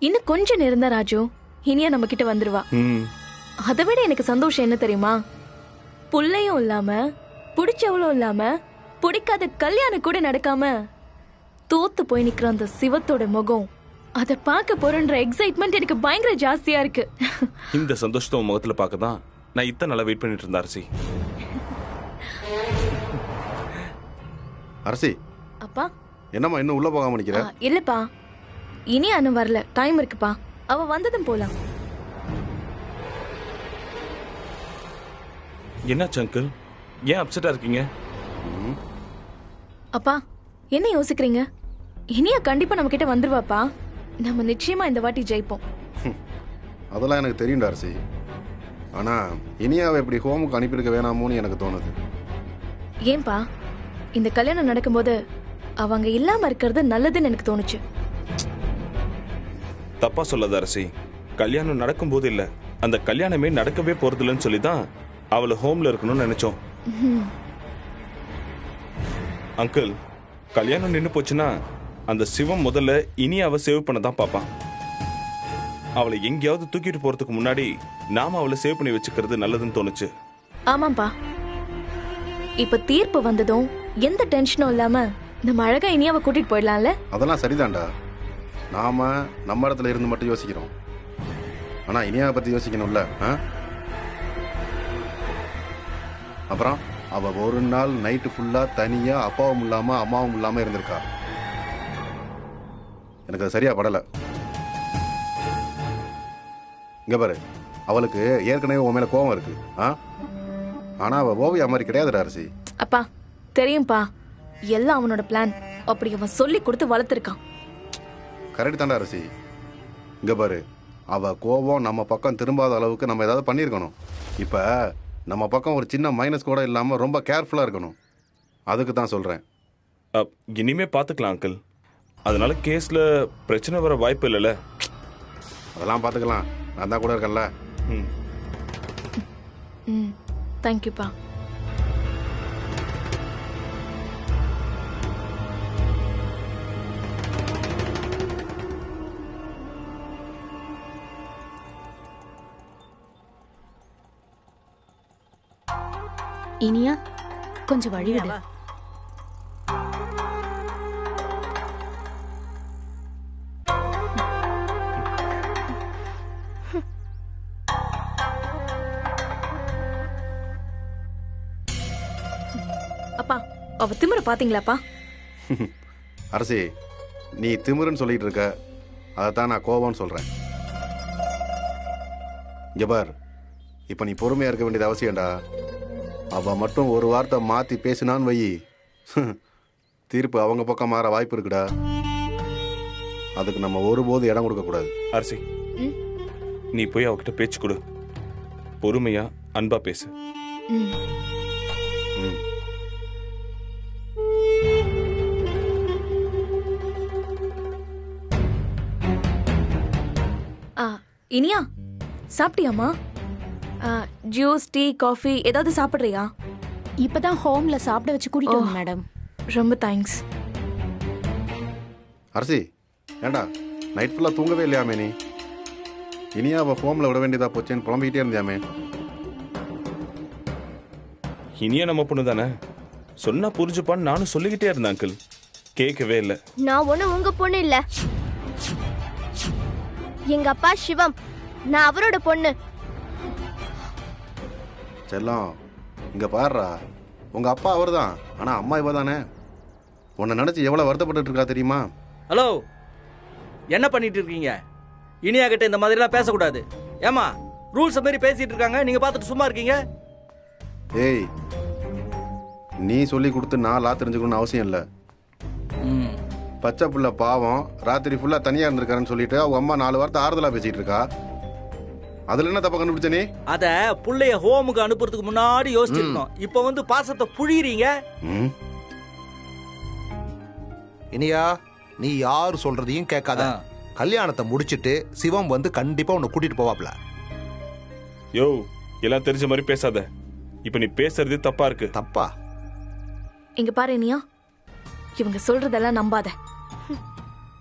இன்னும் கொஞ்சம் நேரம் தான் ராஜு, இனியா நம்ம கிட்ட வந்துருவா. அதை விட எனக்கு சந்தோஷம் என்ன தெரியுமா? புள்ளையும் இல்லாம, பிடிச்சவளும் இல்லாம, பிடிக்காத கல்யாணம் கூட நடக்காம தோத்து போய் நிக்கிற அந்த சிவத்தோட முகம், அதை பார்க்க போறன்ற எக்ஸைட்மெண்ட் எனக்கு பயங்கர ஜாஸ்தியா இருக்கு. இந்த சந்தோஷத்தை உன் முகத்துல பார்க்கதான் நான் இத்தனை நாளா வெயிட் பண்ணிட்டு இருந்தேன் அரசி. அரசி. அப்பா. என்னம்மா இன்னும் உள்ள போகாம நிக்கிற? இல்லப்பா, இனி அண்ணன் வரல, டைம் இருக்குப்பா. அவ வந்ததும் போலாம். என்னாச்சு அங்கிள், ஏன் அப்செட்டா இருக்கீங்க? அப்பா என்ன யோசிக்கிறீங்க? இனியா கண்டிப்பா நம்ம கிட்ட வந்துருவாப்பா. நம்ம நிச்சயமா இந்த வாட்டி ஜெயிப்போம். அதெல்லாம் எனக்கு தெரியும்டா அரசி. ஆனா இனியாவை இப்படி ஹோமுக்கு அனுப்பியிருக்க வேணாமோன்னு எனக்கு தோணுது. ஏன்பா? இந்த கல்யாணம் நடக்கும்போது அவங்க இல்லாம இருக்கிறது நல்லதுன்னு எனக்கு தோணுச்சு. தப்பா சொல்லாத அரசி. கல்யாணம் நடக்கும் போது இல்ல, அந்த கல்யாணமே நடக்கவே போறதில்லன்னு சொல்லிதான் அவளை ஹோம்ல இருக்கணும்னு நினைச்சோம். அங்கிள், கல்யாணம் நின்னு போச்சுன்னா அந்த சிவம் முதல்ல இனியாவை சேவ் பண்ண தான் பாப்பான். அவளை எங்கேயாவது தூக்கிட்டு போறதுக்கு முன்னாடி நாம அவளை சேவ் பண்ணி வச்சுக்கிறது நல்லதுன்னு தோணுச்சு. ஆமாப்பா, இப்ப தீர்ப்பு வந்ததும் எந்த டென்ஷனும் இல்லாம நம்ம அழகா இனியாவை கூட்டிட்டு போயிடலாம்ல. அதெல்லாம் சரிதான்டா. நாம நம்ம இடத்துல இருந்து மட்டும் யோசிக்கிறோம், ஆனா இனியாவை பத்தி யோசிக்கணும்ல. அப்புறம் அவ ஒரு நாள் நைட்டு ஃபுல்லா தனியா அப்பாவும் இல்லாம அம்மாவும் இல்லாம இருந்திருக்கா. எனக்கு அது சரியா படல. இங்க பாரு, அவளுக்கு ஏற்கனவே உன் மேல கோபம் இருக்கு. ஆனா அவ ஓவியா மாதிரி கிடையாதுடா அரசி. அப்பா தெரியும்பா, எல்லாம் அவனோட பிளான். அப்படி அவன் சொல்லி கொடுத்து வளர்த்திருக்கான். கரெக்ட் தான்டா அரசி. இங்க பாரு, அவ கோபம் நம்ம பக்கம் திரும்பாத அளவுக்கு நம்ம ஏதாவது பண்ணியிருக்கணும். இப்ப நம்ம பக்கம் ஒரு சின்ன மைனஸ் கூட இல்லாம ரொம்ப கேர்ஃபுல்லா இருக்கணும். அதுக்கு தான் சொல்றேன். இனிமே பாத்துக்கலாம் அங்கிள். அதனால கேஸ்ல பிரச்சனை வர வாய்ப்பு இல்லைல்ல. அதெல்லாம் பாத்துக்கலாம், நான் தான் கூட இருக்கேன்ல. தேங்க்யூப்பா. இனியா கொஞ்சம் வழிவிடு. அப்பா, அவ திமிர பாத்தீங்களாப்பா? அரசி, நீ திமிருன்னு சொல்லிட்டு இருக்க, அதைத்தான் நான் கோபம்னு சொல்றேன். இங்க பார், இப்ப நீ பொறுமையா இருக்க வேண்டியது அவசியம்டா. அவ மட்டும் ஒரு வார்த்தை மாத்தி பேசினான்னு வை, தீர்ப்பு அவங்க பக்கம் மாற வாய்ப்பு இருக்குடா. அதுக்கு நம்ம ஒருபோது இடம் கொடுக்க கூடாது. அரசி, நீ போய் அவகிட்ட பேச்சு கொடு. பொறுமையா அன்பா பேசு. இனியா சாப்பிட்டியாமா? ஜூஸ், டீ, காஃபி ஏதாவது சாப்பிட்றியா? இப்பதான் ஹோம்ல சாப்பிட வச்சு கூட்டிட்டு வந்தேன் மேடம். ரொம்ப தேங்க்ஸ். அரசி, ஏண்டா நைட் ஃபுல்லா தூங்கவே இல்லையாமே நீ? இனியா அவ ஹோம்ல விட வேண்டியதா போச்சேன்னு புலம்பிக்கிட்டே இருந்தியாமே. இனியா நம்ம பொண்ணு தானே, சொன்னா புரிஞ்சுப்பான்னு நானும் சொல்லிக்கிட்டே இருந்தேன் அங்கிள். கேட்கவே இல்லை. நான் ஒண்ணு உங்க பொண்ணு இல்ல, எங்க அப்பா சிவம், நான் அவரோட பொண்ணு. செல்லம், இங்க பாருடா, உங்க அப்பா அவர் தான், ஆனா அம்மா இவ தானே. உன்னை நினைச்சு எவ்வளவு வருத்தப்பட்டு இருக்கா தெரியுமா? ஹலோ, என்ன பண்ணிட்டு இருக்கீங்க? இனியா கிட்ட இந்த மாதிரிலாம் பேசக்கூடாது. ஏமா ரூல்ஸ் மாரி பேசிட்டு இருக்காங்க, நீங்க பார்த்துட்டு சும்மா இருக்கீங்க? ஏய், நீ சொல்லி கொடுத்து நான் லா தெரிஞ்சுக்கணும்னு அவசியம் இல்லை. பச்சை புள்ள பாவம் ராத்திரி ஃபுல்லா தனியா இருந்திருக்காருன்னு சொல்லிட்டு அவங்க அம்மா 4 வார்த்தை ஆறுதலா பேசிட்டு இருக்கா. அதுல என்ன தப்ப கண்டுபிடிச்ச நீ? அத புள்ளைய ஹோமுக்கு அனுப்புறதுக்கு முன்னாடி யோசிச்சிருக்கோம். இப்ப வந்து பாசத்தை புழியறீங்க. இனியா, நீ யாரு சொல்றதையும் கேட்காத. கல்யாணத்தை முடிச்சிட்டு சிவம் வந்து கண்டிப்பா உன்னை கூட்டிட்டு போவாப்ல. யோ, எல்லாம் தெரிஞ்ச மாதிரி பேசாத. இப்ப நீ பேசுறது தப்பா இருக்கு. தப்பா? இங்க பாரு இனியா, இவங்க சொல்றதெல்லாம் நம்பாத.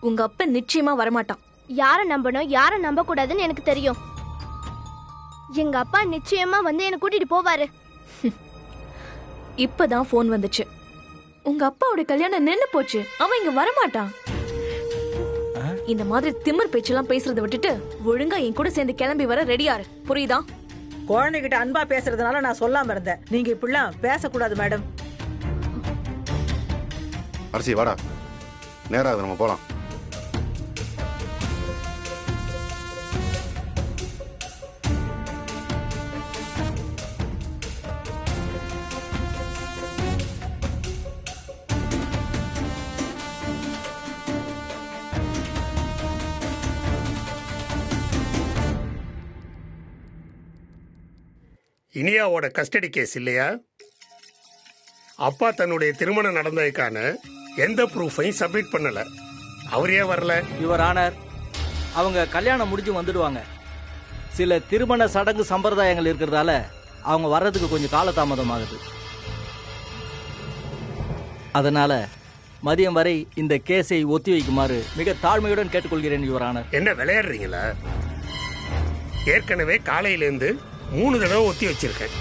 உங்க அப்பா நிச்சயமா வரமாட்டான். யாரை நம்பணும் யாரை நம்ப கூடாதுன்னு எனக்கு தெரியும். எங்க அப்பா நிச்சயமா வந்து என்ன கூட்டிட்டு போவாரு. இப்பதான் போன் வந்துச்சு. உங்க அப்பாவோட கல்யாணம் நின்னு போச்சு. அவன் இங்க வரமாட்டான். இந்த மாதிரி திமிர் பேச்செல்லாம் பேசுறத விட்டுட்டு ஒழுங்கா என் கூட சேர்ந்து கிளம்பி வர ரெடியாரு. புரியுதா? குழந்தைகிட்ட அன்பா பேசுறதுனால நான் சொல்லாம இருந்தேன். நீங்க இப்படிலாம் பேசக்கூடாது மேடம். அரசி வாடா, நேரம் ஆகுது, நம்ம போலாம். இனியாவோட கஸ்டடி கேஸ் இல்லையா? அப்பா தன்னுடைய திருமணம் நடந்ததுக்கான எந்த ப்ரூஃபையும் சப்மிட் பண்ணல. அவர் ஏன் வரல? யுவர் ஆனர், அவங்க கல்யாணம் முடிஞ்சு வந்துடுவாங்க. சில திருமண சடங்கு சம்பிரதாயங்கள் இருக்கிறதால அவங்க வர்றதுக்கு கொஞ்சம் காலதாமதம் ஆகுது. அதனால மதியம் வரை இந்த கேஸை ஒத்தி வைக்குமாறு மிக தாழ்மையுடன் கேட்டுக்கொள்கிறேன் யுவர் ஆனர். என்ன விளையாடுறீங்களா? ஏற்கனவே காலையிலேருந்து 3 தடவை ஒத்தி வச்சிருக்கேன்.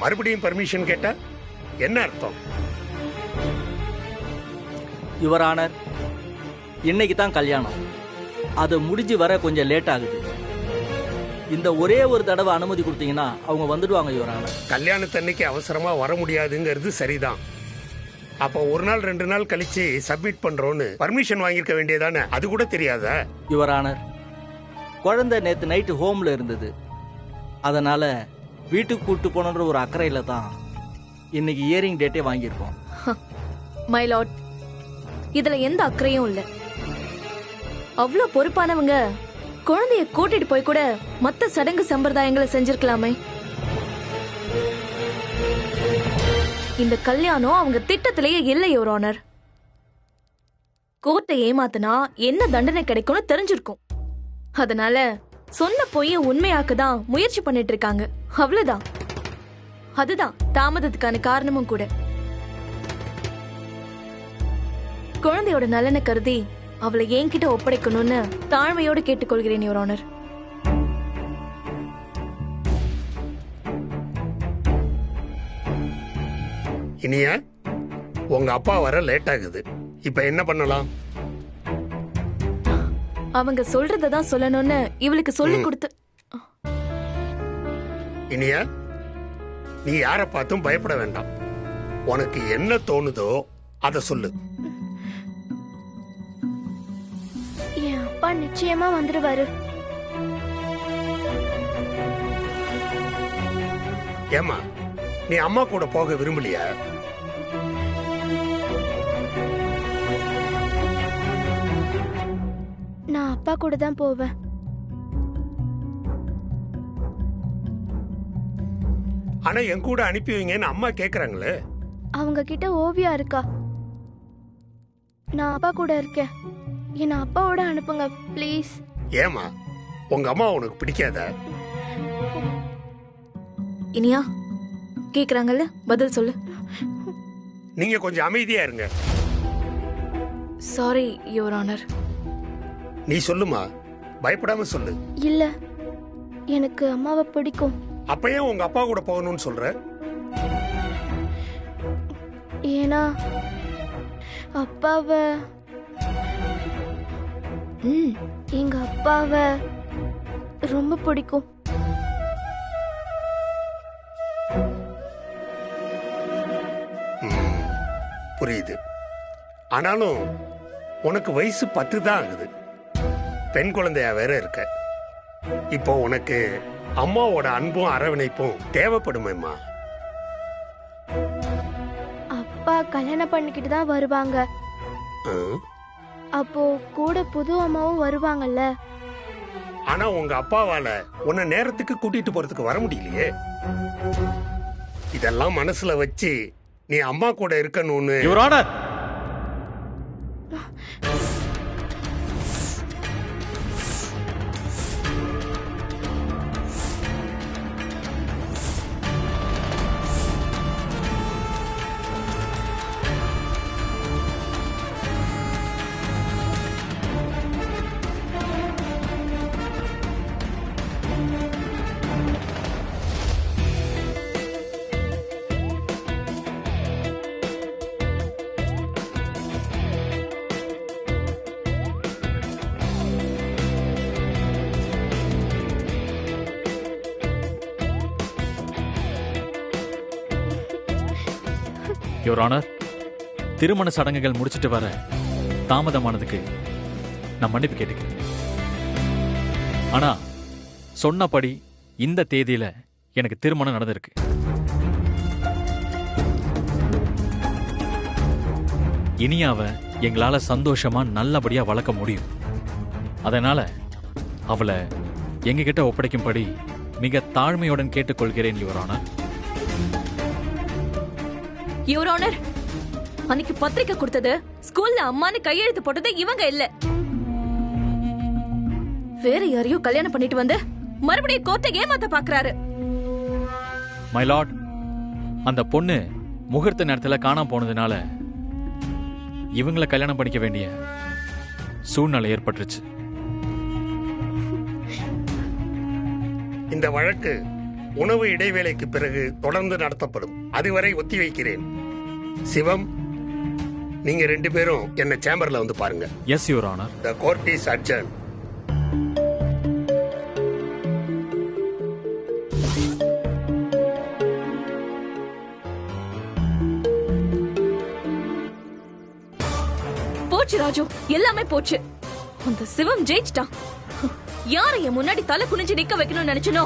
மறுபடியும் பர்மிஷன் கேட்டா என்ன அர்த்தம்? யுவர் ஆனர், இன்னைக்கு தான் கல்யாணம். அது முடிஞ்சு வர கொஞ்சம் லேட் ஆகுது. இந்த ஒரே ஒரு தடவை அனுமதி கொடுத்தீங்கன்னா அவங்க வந்துடுவாங்க யுவர் ஆனர். கல்யாணத்தன்னைக்கு அவசரமா வர முடியாதுங்கிறது சரிதான். அப்போ 1 நாள் 2 நாள் கழிச்சு சப்மிட் பண்றோன்னு பர்மிஷன் வாங்கியிருக்க வேண்டியதானே? அது கூட தெரியாதா? யுவர் ஆனர், குழந்தை நேற்று நைட்டு ஹோம்ல இருந்தது. அதனால வீட்டுக்கு கூட்டு போனன்ற ஒரு அக்கறையில தான் இன்னைக்கு இயரிங் டேட்டே வாங்கியிருக்கோம். மை லார்ட், இதுல எந்த அக்கறையும் இல்ல. அவ்வளவு பொறுப்பானவங்க குழந்தைய கூட்டிட்டு போய் கூட மத்த சடங்கு சம்பிரதாயங்களை செஞ்சிருக்கலாமே. இந்த கல்யாணம் அவங்க திட்டத்திலேயே இல்லை யுவர் ஆனர். கோர்ட்டை ஏமாத்தினா என்ன தண்டனை கிடைக்கும்னு தெரிஞ்சிருக்கும். அதனால சொன்ன பொய்ய உண்மையாக்கதான் முயற்சி பண்ணிட்டு இருக்காங்க. அவ்வளவுதான். அதுதான் தாமதத்துக்கான காரணமும் கூட. குழந்தையோட நலனை கருதி அவளை என்கிட்ட ஒப்படைக்கணும்னு தாழ்மையோடு கேட்டுக்கொள்கிறேன் யுவர் ஆனர். இனியா, உங்க அப்பா வர லேட் ஆகுது. இப்ப என்ன பண்ணலாம்? அவங்க சொல்றதான் சொல்லணும்னு இவளுக்கு சொல்லி கொடுத்து. இனியா, நீ யாரை பார்த்தும் பயப்பட வேண்டாம். உனக்கு என்ன தோணுதோ அதை சொல்லு. என் அப்பா நிச்சயமா வந்துருவாரு. ஏமா, நீ அம்மா கூட போக விரும்பலையா? நான் அப்பா கூட தான் போவேன். ஆனா என் கூட அனுப்பி வைங்கன்னு அம்மா கேக்குறாங்களே. அவங்க கிட்ட ஓவியா இருக்கா. நான் அப்பா கூட இருக்கேன். என்ன அப்பாவோட அனுப்புங்க ப்ளீஸ். ஏமா, உங்க அம்மா உனக்கு பிடிக்காத? இனியா கேக்குறாங்கல்ல, பதில் சொல்லு. நீங்க கொஞ்சம் அமைதியா இருங்க. Sorry your honour. நீ சொல்லுமா, பயப்படாம சொல்லு. இல்ல, எனக்கு அம்மாவை பிடிக்கும். அப்ப ஏன் உங்க அப்பா கூட போகணும்னு சொல்ற? ஏன்னா அப்பாவை எங்க அப்பாவை ரொம்ப பிடிக்கும். புரியுது. ஆனாலும் உனக்கு வயசு 10 தான் ஆகுது. பெண் குழந்தையா வேற இருக்க. இப்போ உனக்கு அம்மாவோட அன்பும் அரவணைப்பும் தேவைப்படுமேம்மா. அப்பா கல்யாணம் பண்ணிக்கிட்டு தான் வருவாங்க. அப்போ கூட புது அம்மாவும் வருவாங்கல்ல. ஆனா உங்க அப்பாவால உன்னை நேரத்துக்கு கூட்டிட்டு போறதுக்கு வர முடியலையே. இதெல்லாம் மனசுல வச்சு நீ அம்மா கூட இருக்கணும்னு. யுவர் ஆனர், யுவர் ஆனர், திருமண சடங்குகள் முடிச்சிட்டு வர தாமதமானதுக்கு நான் மன்னிப்பு கேட்டுக்கிறேன். ஆனா சொன்னபடி இந்த தேதியில எனக்கு திருமணம் நடந்திருக்கு. இனியாவை எங்களால சந்தோஷமா நல்லபடியா வளர்க்க முடியும். அதனால அவளை எங்ககிட்ட ஒப்படைக்கும்படி மிக தாழ்மையுடன் கேட்டுக்கொள்கிறேன் யுவர் ஆனர். யுவர் ஆனர், அன்னைக்கு பத்திரிக்கை கொடுத்தது ஸ்கூல்ல அம்மான்னு கையெழுத்து போட்டது இவங்க இல்ல. வேற யாரையோ கல்யாணம் பண்ணிட்டு வந்து மறுபடியும் கோர்ட்டை ஏமாத்த பாக்குறாரு. மை லார்ட், அந்த பொண்ணு முகூர்த்த நேரத்துல காணாம போனதுனால இவங்களை கல்யாணம் பண்ணிக்க வேண்டிய சூழ்நிலை ஏற்பட்டுருச்சு. இந்த வழக்கு உணவு இடைவேளைக்கு பிறகு தொடர்ந்து நடத்தப்படும். அதுவரை ஒத்திவைக்கிறேன். சிவம், நீங்க 2 பேரும் என்ன சேம்பர்ல வந்து பாருங்க. Yes your honour. The court is adjourned. போச்சு ராஜு, எல்லாமே போச்சு. அந்த சிவம் ஜெயிச்சிட்டான். யாரை என் முன்னாடி தலை குனிஞ்சு நிக்க வைக்கணும்னு நினைச்சனோ,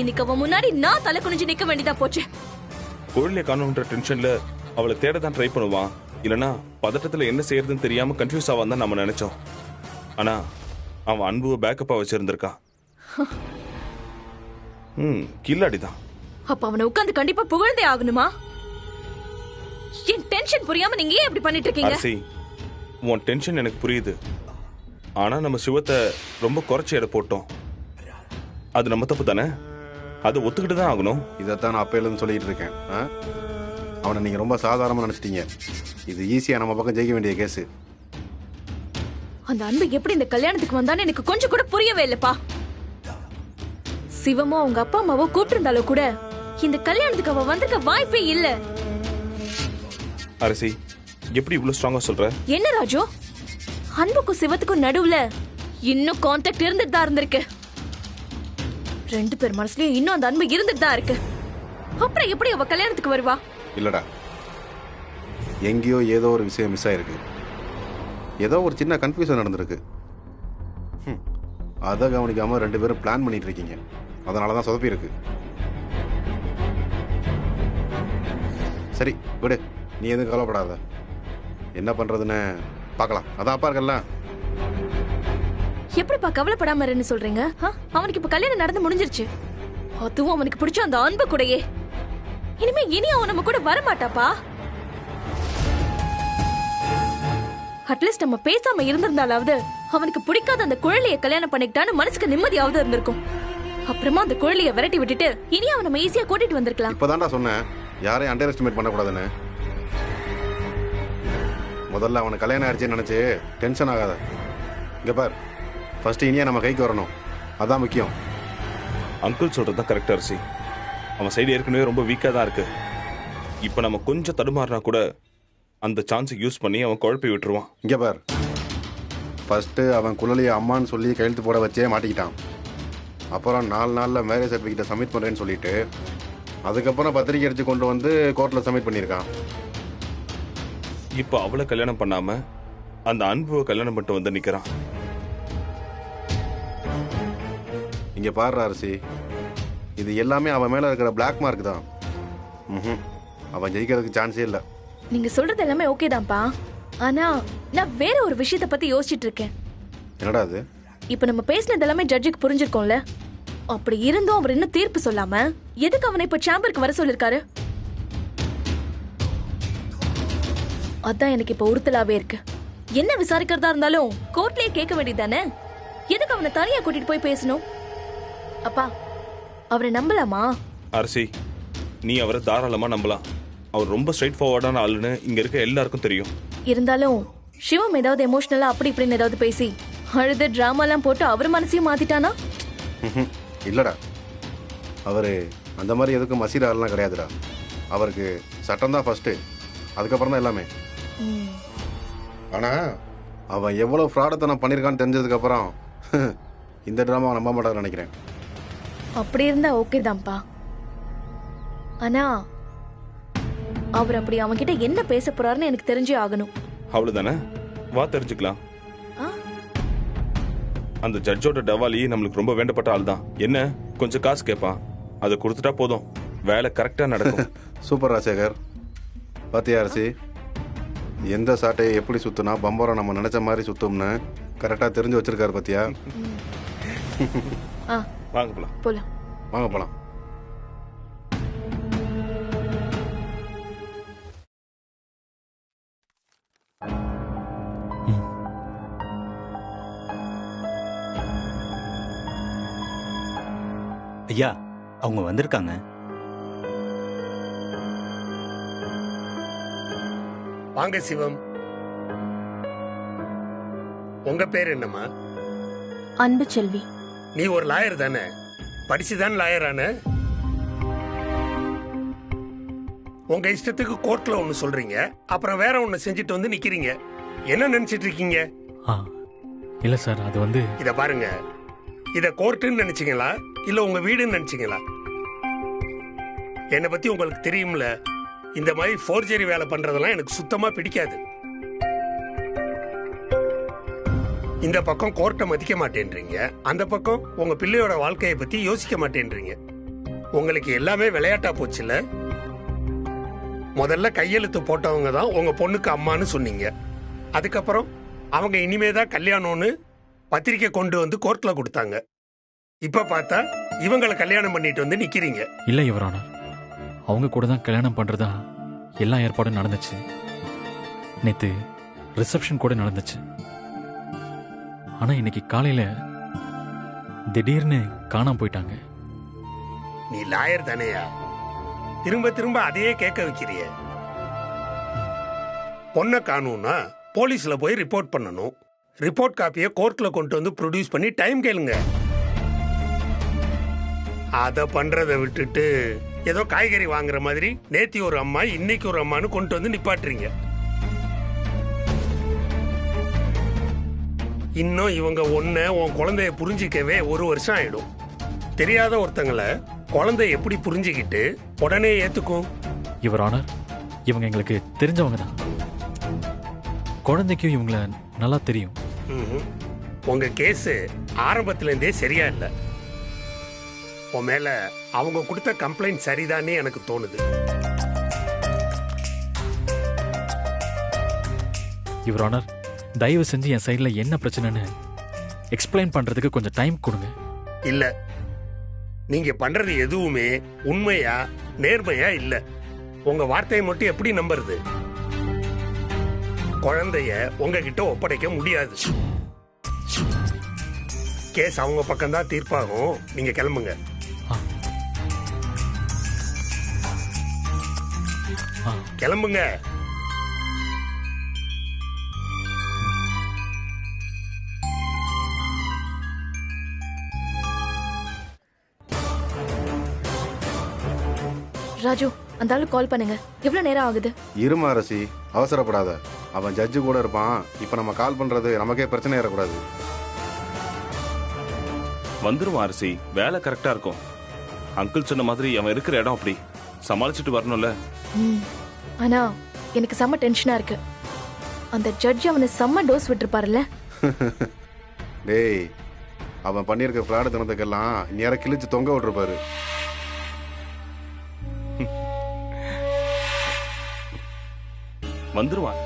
இன்னைக்கு அவன் முன்னாடி நான் தலை குனிஞ்சு நிக்க வேண்டியதா போச்சு. குழந்தைய காணுன்ற டென்ஷன்ல அவளை தேட தான் ட்ரை பண்ணுவான். இல்லனா பதட்டத்துல என்ன செய்யறதுன்னு தெரியாம கன்ஃபியூஸ் ஆவான் தான் நம்ம நினைச்சோம். ஆனா அவன் அன்புவை பேக்கப்பா வச்சிருந்திருக்கான். கில்லாடிதான். அப்ப அவனை உட்கார்ந்து கண்டிப்பா புகழ்ந்தே ஆகணுமா? என் டென்ஷன் புரியாம நீங்க ஏன் இப்படி பண்ணிட்டு இருக்கீங்க? அரசி, உன் டென்ஷன் எனக்கு புரியுது. ஆனா நம்ம சிவத்தை ரொம்ப குறைச்சி எடை போட்டோம். அது நம்ம தப்பு தானே? அதை ஒத்துக்கிட்டு தான் ஆகணும். இதைத்தான் நான் அப்பையிலேருந்து சொல்லிட்டு இருக்கேன். அவனை நீங்க ரொம்ப சாதாரணமா நினைச்சிட்டீங்க. இது ஈஸியா நம்ம பக்கம் ஜெயிக்க வேண்டிய கேஸ். அந்த அன்பு எப்படி இந்த கல்யாணத்துக்கு வந்தான்னு எனக்கு கொஞ்சம் கூட புரியவே இல்லப்பா. சிவமோ அவங்க அப்பா அம்மாவோ கூப்பிட்டிருந்தாலும் கூட இந்த கல்யாணத்துக்கு அவ வந்திருக்க வாய்ப்பே இல்ல. அரசி, எப்படி இவ்வளவு ஸ்ட்ராங்கா சொல்ற? என்ன ராஜு, அன்புக்கும் சிவத்துக்கும் நடுவுல இன்னும் கான்டாக்ட் இருந்துட்டு தான் இருந்திருக்கு. 2 பேர் மனசுலயும் இன்னும் அந்த அன்பு இருந்துட்டு தான் இருக்கு. அப்புறம் எப்படி அவ கல்யாணத்துக்கு வருவா? இல்லடா, எங்கேயோ ஏதோ ஒரு விஷயம் மிஸ் ஆயிருக்கு. ஏதோ ஒரு சின்ன கன்ஃபியூஷன் நடந்திருக்கு. அதை கவனிக்காம 2 பேரும் பிளான் பண்ணிட்டு இருக்கீங்க. அதனாலதான் சொதப்பி இருக்கு. சரி விடு, நீ எதுவும் கவலைப்படாத. என்ன பண்றதுன்னு பார்க்கலாம். அதான் அப்பா இருக்கல்ல. எப்படிப்பா கவலைப்படாம இருன்னு சொல்றீங்க? அவனுக்கு இப்ப கல்யாணம் நடந்து முடிஞ்சிருச்சு. அதுவும் அவனுக்கு பிடிச்ச அந்த அன்பு கூடயே. இனிமே இனி அவன் நம்ம கூட வரமாட்டாப்பா. அட்லீஸ்ட் நம்ம பேசாம இருந்திருந்தாலாவது அவனுக்கு பிடிக்காத அந்த குழலியை கல்யாணம் பண்ணிக்கிட்டான்னு மனசுக்கு நிம்மதியாவது இருந்திருக்கும். அப்புறமா அந்த குழலியை விரட்டி விட்டுட்டு இனி அவன் நம்ம ஈஸியா கூட்டிட்டு வந்திருக்கலாம். இப்பதான்டா சொன்னேன், யாரையும் அண்டர் எஸ்டிமேட் பண்ணக்கூடாதுன்னு. முதல்ல அவனை கல்யாணம் ஆயிடுச்சுன்னு நினைச்சு டென்ஷன் ஆகாத. இங்க பார், ஃபர்ஸ்ட் இனியா நம்ம கைக்கு வரணும். அதான் முக்கியம். அங்கிள் சொல்றது தான் கரெக்ட் அரசி. அவன் சைடு ஏற்கனவே ரொம்ப வீக்கா தான் இருக்கு. இப்ப நம்ம கொஞ்சம் தடுமாறினா கூட அந்த சான்ஸை யூஸ் பண்ணி அவன் குழப்பி விட்டுருவான். இங்க பார், ஃபர்ஸ்ட் அவன் குழலியை அம்மான்னு சொல்லி கையெழுத்து போட வச்சே மாட்டிக்கிட்டான். அப்புறம் 4 நாளில் மேரேஜ் சர்டிஃபிகேட்டை சப்மிட் பண்ணுறேன்னு சொல்லிட்டு அதுக்கப்புறம் பத்திரிக்கை அடிச்சு கொண்டு வந்து கோர்ட்டில் சப்மிட் பண்ணியிருக்கான். இப்போ அவளை கல்யாணம் பண்ணாம அந்த அன்புவை கல்யாணம் பண்ணிட்டு வந்து நிற்கிறான். இங்கே பாடுற அரசி, இது எல்லாமே அவன் மேலே இருக்கிற பிளாக் மார்க் தான். அவன் ஜெயிக்கிறதுக்கு சான்ஸே இல்லை. நீங்க சொல்றது எல்லாமே ஓகே தான்ப்பா. ஆனா நான் வேற ஒரு விஷயத்தை பத்தி யோசிச்சுட்டு இருக்கேன். என்னடா அது? இப்ப நம்ம பேசினது எல்லாமே ஜட்ஜுக்கு புரிஞ்சிருக்கோம்ல. அப்படி இருந்தும் அவர் இன்னும் தீர்ப்பு சொல்லாம எதுக்கு அவனை இப்ப சேம்பருக்கு வர சொல்லிருக்காரு? அதான் எனக்கு இப்ப உறுத்தலாவே இருக்கு. என்ன விசாரிக்கிறதா இருந்தாலும் கோர்ட்லயே கேட்க வேண்டியதானே? எதுக்கு அவனை தனியா கூட்டிட்டு போய் பேசணும்? அப்பா, அவரை நம்பலாமா? அரசி, நீ அவரை தாராளமா நம்பலாம். அவர் ரொம்ப ஸ்ட்ரைட் ஃபார்வர்டான ஆளுன்னு இங்க இருக்க எல்லாருக்கும் தெரியும். இருந்தாலும் சிவம் ஏதாவது எமோஷனலா அப்படி இப்படின்னு ஏதாவது பேசி அழுது டிராமாலாம் போட்டு அவர் மனசையும் மாத்திட்டானா? இல்லடா, அவரு அந்த மாதிரி எதுக்கும் மசீர ஆள்லாம் கிடையாதுடா. அவருக்கு சட்டம் தான் ஃபர்ஸ்ட், அதுக்கப்புறம் தான் எல்லாமே. ஆனா அவன் எவ்வளவு ஃப்ராடத்தனம் பண்ணிருக்கான்னு தெரிஞ்சதுக்கு அப்புறம் இந்த டிராமா நம்ப மாட்டான்னு நினைக்கிறேன். அப்படி இருந்தா ஓகே தான்ப்பா. ஆனா அவர் அப்படி அவன்கிட்ட என்ன பேச போறாருன்னு எனக்கு தெரிஞ்சே ஆகணும். அவ்வளவுதானே? வா தெரிஞ்சுக்கலாம். ஆ? அந்த ஜட்ஜோட டவாலி நம்மளுக்கு ரொம்ப வேண்டப்பட்ட ஆள் தான். என்ன கொஞ்சம் காசு கேட்பான், அதை கொடுத்துட்டா போதும், வேலை கரெக்டா நடக்கும். சூப்பர் ராஜசேகர். பாத்தியா அரசி, எந்த சாட்டையை எப்படி சுத்தினா பம்பரம் நம்ம நினைச்ச மாதிரி சுத்தும்னு கரெக்டா தெரிஞ்சு வச்சிருக்காரு பாத்தியா? ஆ வாங்க போலாம். போலாம். வாங்க போலாம். ஐயா, அவங்க வந்திருக்காங்க. வாங்க சிவம். உங்க பேர் என்னம்மா? அன்பு செல்வி. நீ ஒரு லாயர் தானே? படிச்சுதான் லாயரான? உங்க இஷ்டத்துக்கு கோர்ட்ல ஒண்ணு சொல்றீங்க, அப்புறம் வேற ஒண்ணு செஞ்சுட்டு வந்து நிக்கிறீங்க. என்ன நினைச்சிட்டு இருக்கீங்க? இல்ல சார், அது வந்து இத பாருங்க, இத கோர்ட்டுன்னு நினைச்சீங்களா இல்ல உங்க வீடுன்னு நினைச்சீங்களா? என்னை பத்தி உங்களுக்கு தெரியும்ல, இந்த மாதிரி ஃபோர்ஜரி வேலை பண்றதெல்லாம் எனக்கு சுத்தமா பிடிக்காது. இந்த பக்கம் கோர்ட்டை மதிக்க மாட்டேன்றீங்க, அந்த பக்கம் உங்க பிள்ளையோட வாழ்க்கையை பத்தி யோசிக்க மாட்டேன்றீங்க. உங்களுக்கு எல்லாமே விளையாட்டா போச்சுல. முதல்ல கையெழுத்து போட்டவங்க தான் உங்க பொண்ணுக்கு அம்மான்னு சொன்னீங்க. அதுக்கப்புறம் அவங்க இனிமேதான் கல்யாணம்னு பத்திரிக்கை கொண்டு வந்து கோர்ட்ல கொடுத்தாங்க. இப்ப பார்த்தா இவங்களை கல்யாணம் பண்ணிட்டு வந்து நிக்கிறீங்க. இல்ல யுவர் ஆனர், அவங்க கூட தான் கல்யாணம் பண்றதா எல்லா ஏற்பாடும் நடந்துச்சு. நேத்து ரிசப்ஷன் கூட நடந்துச்சு. ஆனா இன்னைக்கு காலையில திடீர்னு காணாம போயிட்டாங்க. நீ லாயர் தானேயா? திரும்ப திரும்ப அதையே கேட்க வைக்கிறிய. பொண்ணை காணும்னா போலீஸ்ல போய் ரிப்போர்ட் பண்ணணும். ரிப்போர்ட் காப்பியை கோர்ட்ல கொண்டு வந்து ப்ரொடியூஸ் பண்ணி டைம் கேளுங்க. அதை பண்றதை விட்டுட்டு ஏதோ காய்கறி வாங்குற மாதிரி நேத்தி ஒரு அம்மா இன்னைக்கு ஒரு அம்மானு கொண்டு வந்து நிப்பாட்டுறீங்க. இன்னும் இவங்க ஒன்ன உன் குழந்தைய புரிஞ்சிக்கவே 1 வருஷம் ஆயிடும். தெரியாத ஒருத்தங்களை குழந்தை எப்படி புரிஞ்சுக்கிட்டு உடனே ஏத்துக்கும்? யுவர் ஆனர், இவங்க எங்களுக்கு தெரிஞ்சவங்க தான். குழந்தைக்கும் இவங்கள நல்லா தெரியும். உங்க கேஸ் ஆரம்பத்துல இருந்தே சரியா இல்ல. உன் மேல அவங்க கொடுத்த கம்ப்ளைண்ட் சரிதானே எனக்கு தோணுது. யுவர் ஆனர், தயவு செஞ்சு என் சைட்ல என்ன பிரச்சனைன்னு எக்ஸ்பிளைன் பண்றதுக்கு கொஞ்சம் டைம் கொடுங்க. இல்ல, நீங்க பண்றது எதுவுமே உண்மையா நேர்மையா இல்ல. உங்க வார்த்தையை மட்டும் எப்படி நம்புறது? குழந்தைய உங்ககிட்ட ஒப்படைக்க முடியாது. கேஸ் அவங்க பக்கம் தான் தீர்ப்பாகும். நீங்க கிளம்புங்க. கிளம்புங்க. ராஜு, அந்த ஆளு கால் பண்ணுங்க. எவ்வளவு நேரம் ஆகுது? இருமா அரசி, அவசரப்படாத. அவன் ஜட்ஜு கூட இருப்பான். இப்ப நம்ம கால் பண்றது நமக்கே பிரச்சனை ஏறக்கூடாது. வந்துருவான் அரசி, வேலை கரெக்டா இருக்கும். அங்கிள் சொன்ன மாதிரி அவன் இருக்கிற இடம் அப்படி சமாளிச்சுட்டு வரணும்ல. ஆனா எனக்கு செம்ம டென்ஷனா இருக்கு. அந்த ஜட்ஜ் அவனை செம்ம டோஸ் விட்டுருப்பாருல்ல. டேய், அவன் பண்ணியிருக்க ஃப்ராடு தனத்துக்கெல்லாம் நேரம் கிழிச்சு தொங்க விட்டுருப்பாரு. வந்துருவான்.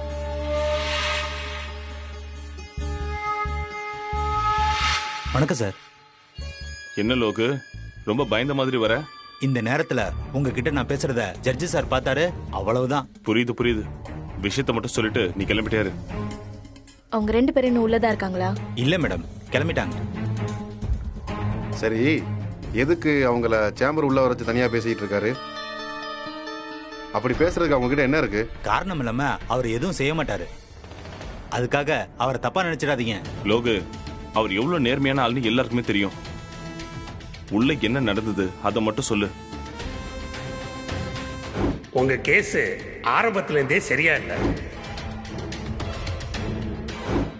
வணக்கம் சார். என்ன லோகு, ரொம்ப பயந்த மாதிரி வர? இந்த நேரத்துல உங்ககிட்ட நான் பேசுறத ஜட்ஜி சார் பார்த்தாரு, அவ்வளவுதான். புரியுது புரியுது. விஷயத்தை மட்டும் சொல்லிட்டு நீ கிளம்பிட்டாரு. அவங்க 2 பேரும் இன்னும் உள்ளதா இருக்காங்களா? இல்ல மேடம், கிளம்பிட்டாங்க. சரி, எதுக்கு அவங்கள சேம்பர் உள்ள வச்சு தனியா பேசிட்டு இருக்காரு? அப்படி பேசுறதுக்கு அவங்க கிட்ட என்ன இருக்கு? காரணம் இல்லாம அவர் எதுவும் செய்ய மாட்டாரு. அதுக்காக அவரை தப்பா நினைச்சிடாதீங்க. லோகு, அவர் எவ்வளவு நேர்மையான ஆள்னு எல்லாருக்குமே தெரியும். உள்ள என்ன நடந்தது அதை மட்டும் சொல்லு. உங்க கேஸ் ஆரம்பத்துல இருந்தே சரியா இல்ல.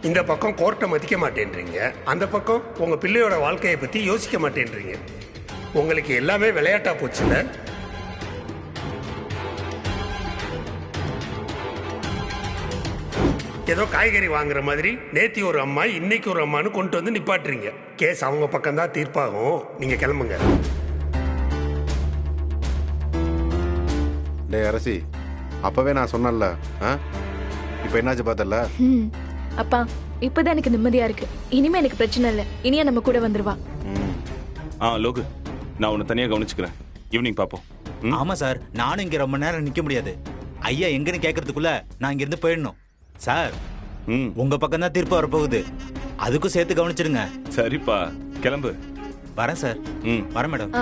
இந்த பக்கம் கோர்ட்டை மதிக்க மாட்டேன்றீங்க, அந்த பக்கம் உங்க பிள்ளையோட வாழ்க்கையை பத்தி யோசிக்க மாட்டேன்றீங்க. உங்களுக்கு எல்லாமே விளையாட்டா போச்சுல. ஏதோ காய்கறி வாங்குற மாதிரி நேத்தி ஒரு அம்மா இன்னைக்கு ஒரு அம்மான்னு கொண்டு வந்து நிப்பாட்டுறீங்க. கேஸ் அவங்க பக்கம் தான் தீர்ப்பாகும். நீங்க கிளம்புங்க. டே அரசி, அப்பவே நான் சொன்னேன்ல, இப்போ என்னாச்சு பார்த்தல? அப்பா இப்பதான் எனக்கு நிம்மதியா இருக்கு. இனிமே எனக்கு பிரச்சனை இல்லை. இனியா நம்ம கூட வந்துருவா. லோகு, நான் உன்னை தனியா கவனிச்சுக்கிறேன். ஈவினிங் பாப்போம். ஆமா சார், நானும் இங்க ரொம்ப நேரம் நிக்க முடியாது. ஐயா எங்கன்னு கேட்கறதுக்குள்ள நான் இங்க இருந்து போயிடணும். சார், உங்க பக்கம் தான் தீர்ப்பு வரப்போகுது. அதுக்கும் சேர்த்து கவனிச்சிடுங்க. சரிப்பா, கிளம்பு. வரேன் சார். வரேன் மேடம்.